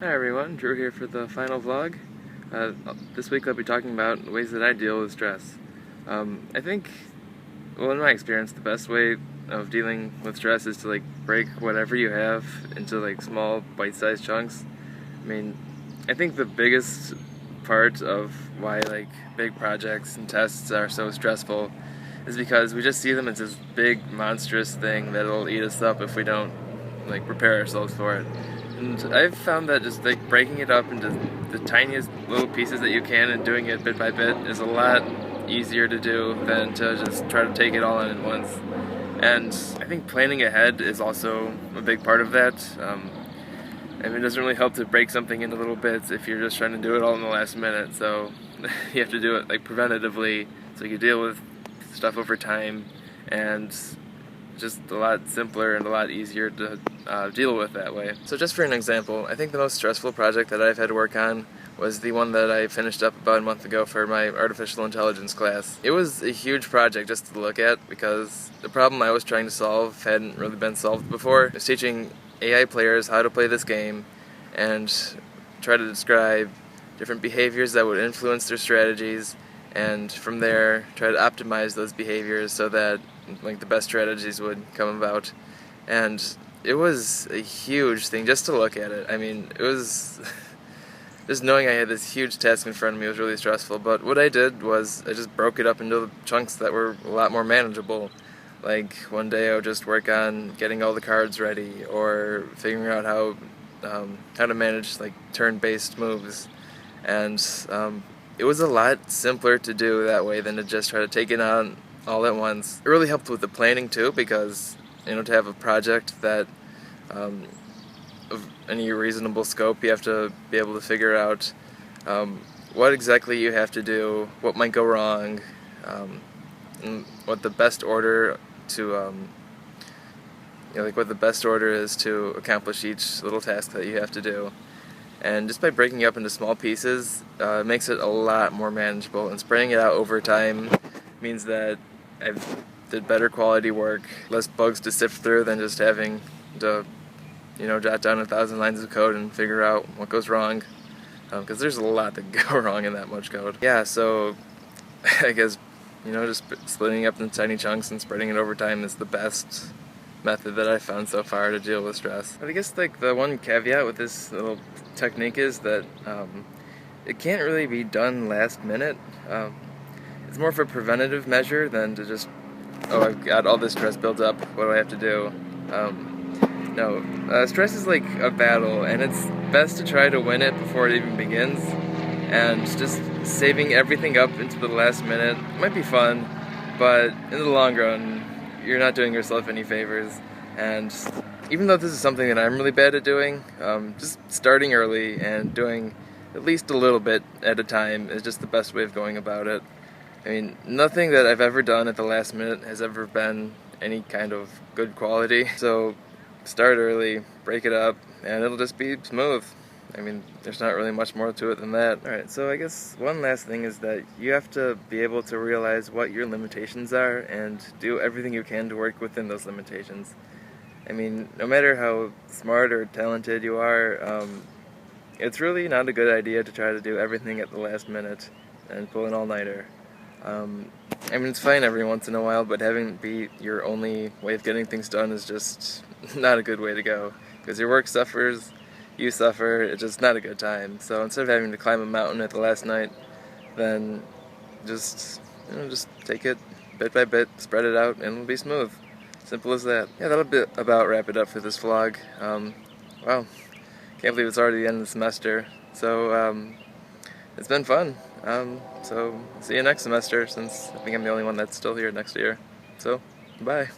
Hi everyone, Drew here for the final vlog. This week I'll be talking about ways that I deal with stress. I think, well, in my experience, the best way of dealing with stress is to break whatever you have into small bite-sized chunks. I think the biggest part of why big projects and tests are so stressful is because we just see them as this big monstrous thing that'll eat us up if we don't prepare ourselves for it. And I've found that just breaking it up into the tiniest little pieces that you can and doing it bit by bit is a lot easier to do than to just try to take it all in at once. And I think planning ahead is also a big part of that. It doesn't really help to break something into little bits if you're just trying to do it all in the last minute. So you have to do it preventatively, so you deal with stuff over time, and just a lot simpler and a lot easier to deal with that way. So just for an example, I think the most stressful project that I've had to work on was the one that I finished up about a month ago for my artificial intelligence class. It was a huge project just to look at because the problem I was trying to solve hadn't really been solved before. It was teaching AI players how to play this game and try to describe different behaviors that would influence their strategies, and from there try to optimize those behaviors so that the best strategies would come about. And it was a huge thing just to look at it. It was just knowing I had this huge task in front of me was really stressful. But what I did was I just broke it up into chunks that were a lot more manageable. One day I would just work on getting all the cards ready, or figuring out how to manage turn-based moves. And it was a lot simpler to do that way than to just try to take it on all at once. It really helped with the planning too, because to have a project that of any reasonable scope, you have to be able to figure out what exactly you have to do, what might go wrong, and what the best order to what the best order is to accomplish each little task that you have to do. And just by breaking it up into small pieces, it makes it a lot more manageable, and spreading it out over time means that I've did better quality work, less bugs to sift through than just having to jot down 1,000 lines of code and figure out what goes wrong, because there's a lot that go wrong in that much code. Yeah, so I guess just splitting it up into tiny chunks and spreading it over time is the best method that I've found so far to deal with stress. But I guess the one caveat with this little technique is that it can't really be done last minute. It's more of a preventative measure than to just, oh, I've got all this stress built up, what do I have to do? No, stress is like a battle, and it's best to try to win it before it even begins. And just saving everything up into the last minute might be fun, but in the long run, you're not doing yourself any favors. And even though this is something that I'm really bad at doing, just starting early and doing at least a little bit at a time is just the best way of going about it. Nothing that I've ever done at the last minute has ever been any kind of good quality. So start early, break it up, and it'll just be smooth. There's not really much more to it than that. Alright, so I guess one last thing is that you have to be able to realize what your limitations are and do everything you can to work within those limitations. No matter how smart or talented you are, it's really not a good idea to try to do everything at the last minute and pull an all-nighter. It's fine every once in a while, but having it be your only way of getting things done is just not a good way to go, because your work suffers, you suffer, it's just not a good time. So instead of having to climb a mountain at the last night, then just take it bit by bit, spread it out, and it'll be smooth. Simple as that. Yeah, that'll about wrap it up for this vlog. Wow, can't believe it's already the end of the semester. So it's been fun. So see you next semester, since I think I'm the only one that's still here next year. So, bye.